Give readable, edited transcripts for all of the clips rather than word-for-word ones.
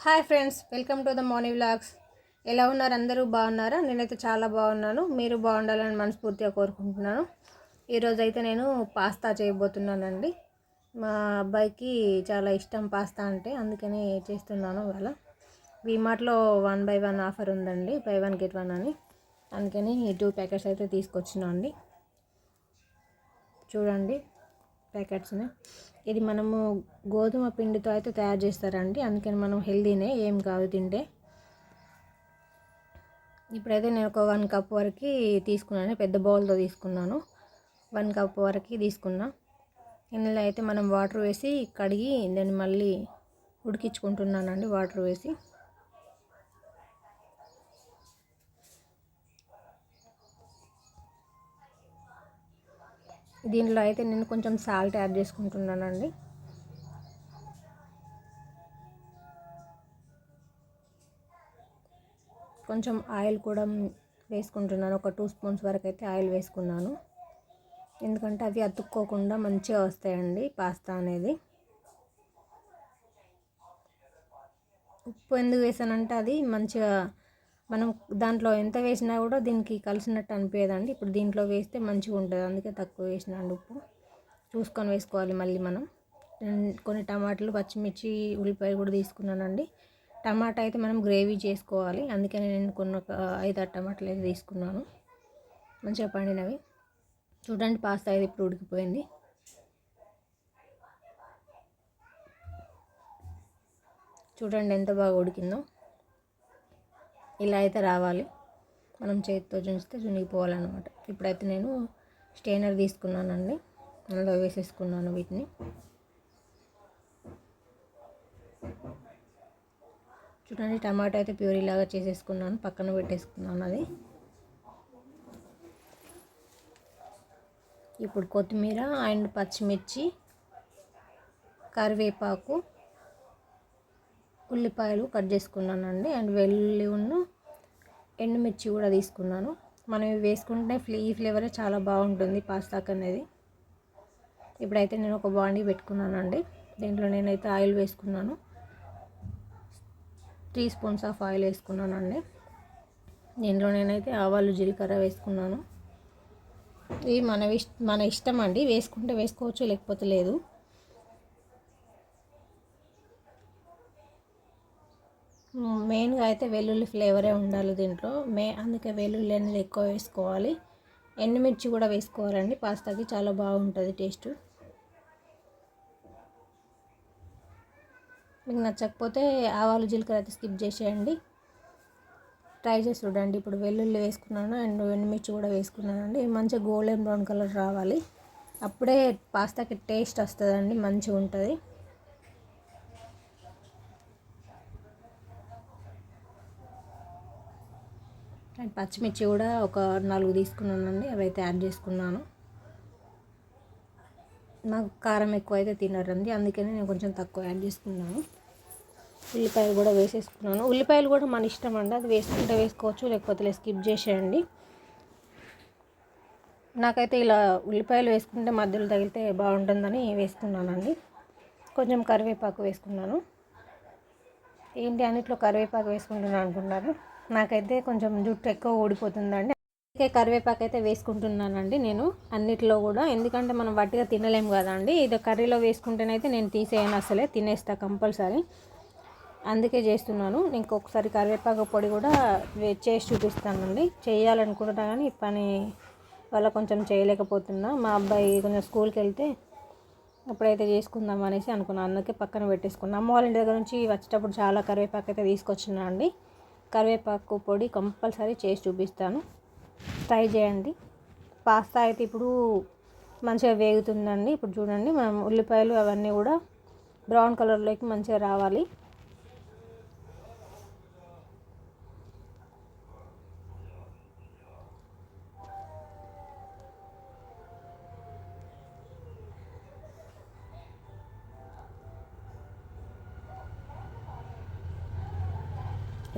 Hi friends, welcome to the morning vlogs. ఎలా ఉన్నారు? అందరూ బాగున్నారా? నేనైతే చాలా బాగున్నాను. మీరు బాగుండాలని మనస్ఫూర్తిగా కోరుకుంటున్నాను. ఈరోజు అయితే నేను పాస్తా చేయబోతున్నానండి. మా అబ్బాయికి చాలా ఇష్టం పాస్తా అంటే, అందుకని చేస్తున్నాను ఇవాళ. వీమార్ట్లో 1/1 ఆఫర్ ఉందండి, బై 1 గెట్ 1 అని. అందుకని 2 ప్యాకెట్స్ అయితే తీసుకొచ్చినా అండి. చూడండి ప్యాకెట్స్ని. ఇది మనము గోధుమ పిండితో అయితే తయారు చేస్తారండి, అందుకని మనం హెల్దీనే, ఏం కాదు తింటే. ఇప్పుడైతే నేను ఒక 1 కప్ వరకు తీసుకున్నాను, పెద్ద బౌల్తో తీసుకున్నాను. 1 కప్ వరకు తీసుకున్నా. ఇందులో అయితే మనం వాటర్ వేసి కడిగి దాన్ని మళ్ళీ ఉడికించుకుంటున్నానండి వాటర్ వేసి. దీనిలో అయితే నేను కొంచెం సాల్ట్ యాడ్ చేసుకుంటున్నానండి. కొంచెం ఆయిల్ కూడా వేసుకుంటున్నాను, ఒక 2 స్పూన్స్ వరకు అయితే ఆయిల్ వేసుకున్నాను. ఎందుకంటే అవి అతుక్కోకుండా మంచిగా వస్తాయండి పాస్తా అనేది. ఉప్పు ఎందుకు వేసానంటే అది మంచిగా మనం దాంట్లో ఎంత వేసినా కూడా దీనికి కలిసినట్టు అనిపించదండి. ఇప్పుడు దీంట్లో వేస్తే మంచిగా ఉంటుంది, అందుకే తక్కువ వేసినాను ఉప్పు. చూసుకొని వేసుకోవాలి మళ్ళీ మనం. కొన్ని టమాటాలు, పచ్చిమిర్చి, ఉల్లిపాయ కూడా తీసుకున్నానండి. టమాటా అయితే మనం గ్రేవీ చేసుకోవాలి, అందుకని నేను కొన్ని 5-6 టమాటాలు అయితే తీసుకున్నాను, మంచిగా పండినవి. చూడండి పాస్తా అయితే ఇప్పుడు ఉడికిపోయింది. చూడండి ఎంత బాగా ఉడికిందో. ఇలా అయితే రావాలి, మనం చేతితో చుంచితే చునిగిపోవాలన్నమాట. ఇప్పుడైతే నేను స్టెయినర్ తీసుకున్నానండి, అందులో వేసేసుకున్నాను వీటిని. చూడండి టమాటా అయితే ప్యూరీ లాగా చేసేసుకున్నాను, పక్కన పెట్టేసుకున్నాను అది. ఇప్పుడు కొత్తిమీర అండ్ పచ్చిమిర్చి, కరివేపాకు, ఉల్లిపాయలు కట్ చేసుకున్నానండి, అండ్ వెల్లుల్లి ఎండుమిర్చి కూడా తీసుకున్నాను. మనం ఇవి వేసుకుంటే ఈ ఫ్లేవరే చాలా బాగుంటుంది పాస్తాకి అనేది. ఇప్పుడైతే నేను ఒక బాండీ పెట్టుకున్నానండి, దీంట్లో నేనైతే ఆయిల్ వేసుకున్నాను. 3 స్పూన్స్ ఆఫ్ ఆయిల్ వేసుకున్నానండి. దీంట్లో నేనైతే ఆవాలు, జీలకర్ర వేసుకున్నాను. ఇవి మన ఇష్టం అండి, వేసుకుంటే వేసుకోవచ్చు, లేకపోతే లేదు. మెయిన్గా అయితే వెల్లుల్లి ఫ్లేవరే ఉండాలి దీంట్లో, అందుకే వెల్లుల్లి అనేది ఎక్కువ వేసుకోవాలి. ఎండుమిర్చి కూడా వేసుకోవాలండి, పాస్తాకి చాలా బాగుంటుంది టేస్ట్. మీకు నచ్చకపోతే ఆవాలు, జీలకర్ర అయితే స్కిప్ చేసేయండి. ట్రై చేసి చూడండి. ఇప్పుడు వెల్లుల్లి వేసుకున్నాను అండ్ ఎండుమిర్చి కూడా వేసుకున్నానండి. మంచిగా గోల్డెన్ బ్రౌన్ కలర్ రావాలి, అప్పుడే పాస్తాకి టేస్ట్ వస్తుందండి, మంచిగా ఉంటుంది. అండ్ పచ్చిమిర్చి కూడా ఒక 4 తీసుకున్నానండి, అవి అయితే యాడ్ చేసుకున్నాను. నాకు కారం ఎక్కువ అయితే తినరండి, అందుకని నేను కొంచెం తక్కువ యాడ్ చేసుకున్నాను. ఉల్లిపాయలు కూడా వేసేసుకున్నాను. ఉల్లిపాయలు కూడా మన ఇష్టం అండి, అది వేసుకుంటే వేసుకోవచ్చు, లేకపోతే స్కిప్ చేసేయండి. నాకైతే ఇలా ఉల్లిపాయలు వేసుకుంటే మధ్యలో తగిలితే బాగుంటుందని వేసుకున్నానండి. కొంచెం కరివేపాకు వేసుకున్నాను. ఏంటి అన్నిట్లో కరివేపాకు వేసుకుంటున్నాను అనుకున్నారు, నాకైతే కొంచెం జుట్టు ఎక్కువ ఊడిపోతుందండి, అందుకే కరివేపాకు అయితే వేసుకుంటున్నానండి నేను అన్నిట్లో కూడా. ఎందుకంటే మనం వట్టిగా తినలేము కదా అండి, ఇది కర్రీలో వేసుకుంటేనైతే నేను తీసేయను, అసలే తినేస్తా కంపల్సరీ, అందుకే చేస్తున్నాను. ఇంకొకసారి కరివేపాకు పొడి కూడా చేసి చూపిస్తానండి. చేయాలనుకుంటున్నా కానీ ఈ పని వల్ల కొంచెం చేయలేకపోతున్నా. మా అబ్బాయి కొంచెం స్కూల్కి వెళ్తే అప్పుడైతే చేసుకుందాం అనేసి అనుకున్నాను, అందుకే పక్కన పెట్టేసుకున్నాను. అమ్మ వాళ్ళ ఇంటి దగ్గర నుంచి వచ్చేటప్పుడు చాలా కరివేపాకు అయితే తీసుకొచ్చినా అండి. కరివేపాకు పొడి కంపల్సరీ చేసి చూపిస్తాను, ట్రై చేయండి. పాస్తా అయితే ఇప్పుడు మంచిగా వేగుతుందండి. ఇప్పుడు చూడండి, మనం ఉల్లిపాయలు అవన్నీ కూడా బ్రౌన్ కలర్లోకి మంచిగా రావాలి.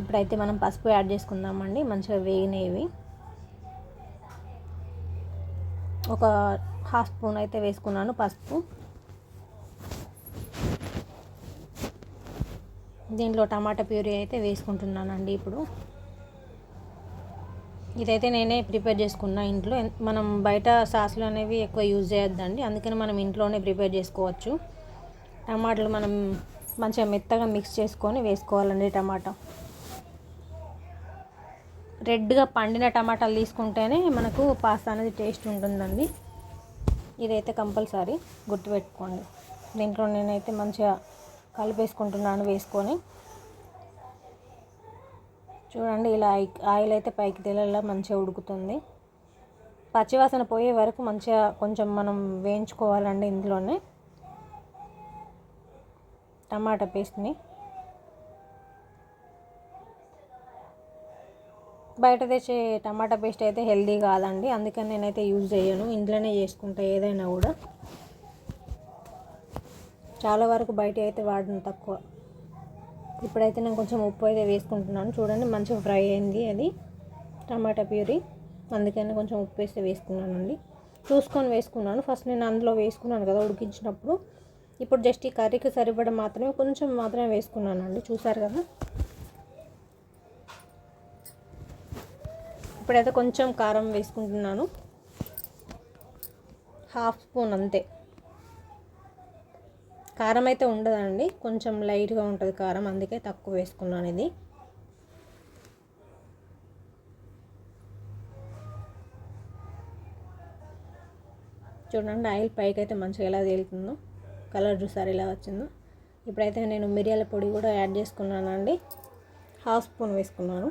ఇప్పుడైతే మనం పసుపు యాడ్ చేసుకుందామండి, మంచిగా వేగినవి. ఒక 1/2 స్పూన్ అయితే వేసుకున్నాను పసుపు. దీంట్లో టమాటా ప్యూరీ అయితే వేసుకుంటున్నానండి ఇప్పుడు. ఇదైతే నేనే ప్రిపేర్ చేసుకున్నా ఇంట్లో. మనం బయట సాసులు అనేవి ఎక్కువ యూజ్ చేయొద్దండి, అందుకని మనం ఇంట్లోనే ప్రిపేర్ చేసుకోవచ్చు. టమాటాలు మనం మంచిగా మెత్తగా మిక్స్ చేసుకొని వేసుకోవాలండి. టమాటా రెడ్గా పండిన టమాటాలు తీసుకుంటేనే మనకు పాస్తా అనేది టేస్ట్ ఉంటుందండి. ఇదైతే కంపల్సరీ గుర్తుపెట్టుకోండి. దీంట్లో నేనైతే మంచిగా కలిపేసుకుంటున్నాను వేసుకొని. చూడండి, ఇలా ఆయిల్ అయితే పైకి తేలేలా మంచిగా ఉడుకుతుంది. పచ్చివాసన పోయే వరకు మంచిగా కొంచెం మనం వేయించుకోవాలండి ఇందులోనే టమాటా పేస్ట్ని. బయట తెచ్చే టమాటా పేస్ట్ అయితే హెల్దీ కాదండి, అందుకని నేనైతే యూజ్ చేయను, ఇంట్లోనే చేసుకుంటా ఏదైనా కూడా. చాలా వరకు బయట అయితే వాడడం తక్కువ. ఇప్పుడైతే నేను కొంచెం ఉప్పు అయితే వేసుకుంటున్నాను. చూడండి, మంచిగా ఫ్రై అయింది అది టమాటా ప్యూరీ, అందుకని కొంచెం ఉప్పు వేస్తే వేసుకున్నానండి. చూసుకొని వేసుకున్నాను. ఫస్ట్ నేను అందులో వేసుకున్నాను కదా ఉడికించినప్పుడు. ఇప్పుడు జస్ట్ ఈ కర్రీకి సరిపడ మాత్రమే కొంచెం మాత్రమే వేసుకున్నానండి. చూసారు కదా. ఇప్పుడైతే కొంచెం కారం వేసుకుంటున్నాను, 1/2 స్పూన్ అంతే. కారం అయితే ఉండదండి, కొంచెం లైట్గా ఉంటుంది కారం, అందుకే తక్కువ వేసుకున్నాను ఇది. చూడండి, ఆయిల్ పైకి అయితే మంచిగా ఎలా తేలుతుందో, కలర్ చూసారు ఎలా వచ్చిందో. ఇప్పుడైతే నేను మిరియాల పొడి కూడా యాడ్ చేసుకున్నానండి, 1/2 స్పూన్ వేసుకున్నాను.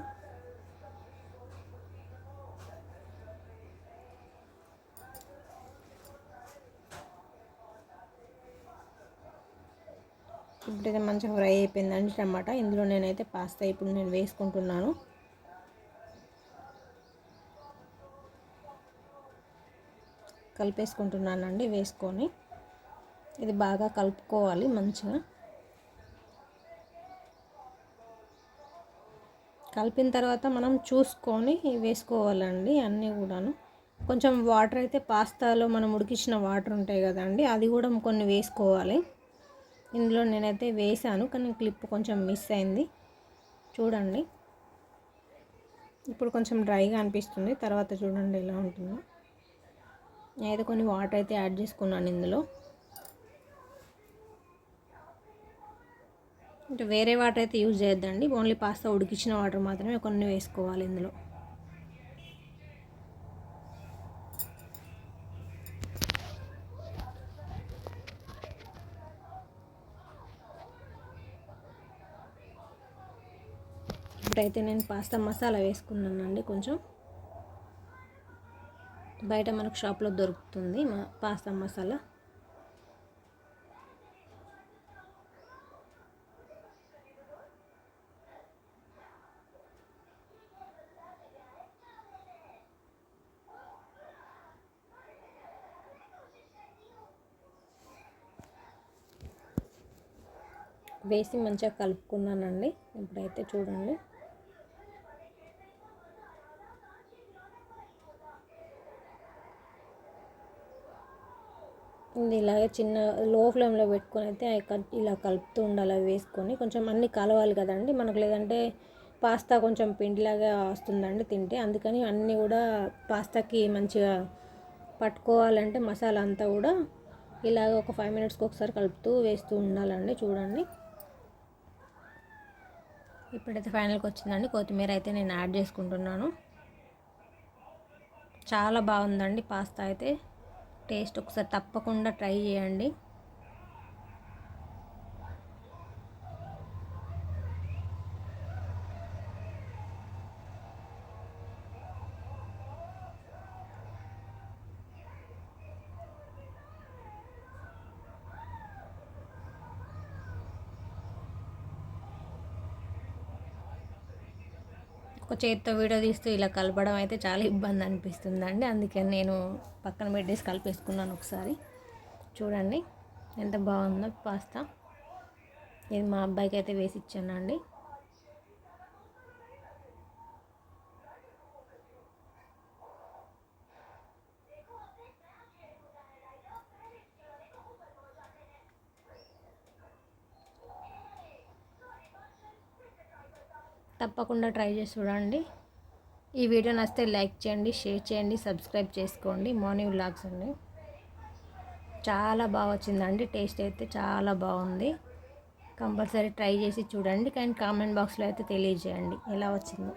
ఇప్పుడైతే మంచిగా ఫ్రై అయిపోయిందండి టమాటా. ఇందులో నేనైతే పాస్తా ఇప్పుడు నేను వేసుకుంటున్నాను. కలిపేసుకుంటున్నానండి. వేసుకొని ఇది బాగా కలుపుకోవాలి మంచిగా. కలిపిన తర్వాత మనం చూసుకొని వేసుకోవాలండి అన్నీ కూడాను. కొంచెం వాటర్ అయితే పాస్తాలో మనం ఉడికించిన వాటర్ ఉంటాయి కదండి, అది కూడా కొన్ని వేసుకోవాలి. ఇందులో నేనైతే వేసాను, కానీ క్లిప్ కొంచెం మిస్ అయింది. చూడండి, ఇప్పుడు కొంచెం డ్రైగా అనిపిస్తుంది, తర్వాత చూడండి ఎలా ఉంటుందో. నేనైతే కొన్ని వాటర్ అయితే యాడ్ చేసుకున్నాను ఇందులో. అంటే వేరే వాటర్ అయితే యూజ్ చేయొద్దండి, ఓన్లీ పాస్తా ఉడికించిన వాటర్ మాత్రమే కొన్ని వేసుకోవాలి ఇందులో. ఇప్పుడైతే నేను పాస్తా మసాలా వేసుకున్నానండి. కొంచెం బయట మనకు షాప్లో దొరుకుతుంది పాస్తా మసాలా. వేసి మంచిగా కలుపుకున్నానండి. ఇప్పుడైతే చూడండి, ఇది ఇలాగే చిన్న లో ఫ్లేమ్లో పెట్టుకొని అయితే ఇలా కలుపుతూ ఉండాలి. అవి వేసుకొని కొంచెం అన్నీ కలవాలి కదండి మనకు, లేదంటే పాస్తా కొంచెం పిండిలాగా వస్తుందండి తింటే. అందుకని అన్నీ కూడా పాస్తాకి మంచిగా పట్టుకోవాలంటే మసాలా అంతా కూడా ఇలాగ ఒక 5 మినిట్స్కి ఒకసారి కలుపుతూ వేస్తూ ఉండాలండి. చూడండి, ఇప్పుడైతే ఫైనల్కి వచ్చిందండి. కొత్తిమీర అయితే నేను యాడ్ చేసుకుంటున్నాను. చాలా బాగుందండి పాస్తా అయితే. టేస్ట్ ఒకసారి తప్పకుండా ట్రై చేయండి. ఒక చేతితో వీడియో తీస్తూ ఇలా కలపడం అయితే చాలా ఇబ్బంది అనిపిస్తుందండి, అందుకని నేను పక్కన పెట్టేసి కలిపేసుకున్నాను ఒకసారి. చూడండి ఎంత బాగుందో పాస్తా. ఇది మా అబ్బాయికి అయితే వేసి ఇచ్చానండి. తప్పకుండా ట్రై చేసి చూడండి. ఈ వీడియో నచ్చితే లైక్ చేయండి, షేర్ చేయండి, సబ్స్క్రైబ్ చేసుకోండి. మార్నింగ్ వ్లాగ్స్ అండి. చాలా బాగా వచ్చిందండి. టేస్ట్ అయితే చాలా బాగుంది. కంపల్సరీ ట్రై చేసి చూడండి. కానీ కామెంట్ బాక్స్లో అయితే తెలియజేయండి ఎలా వచ్చిందో.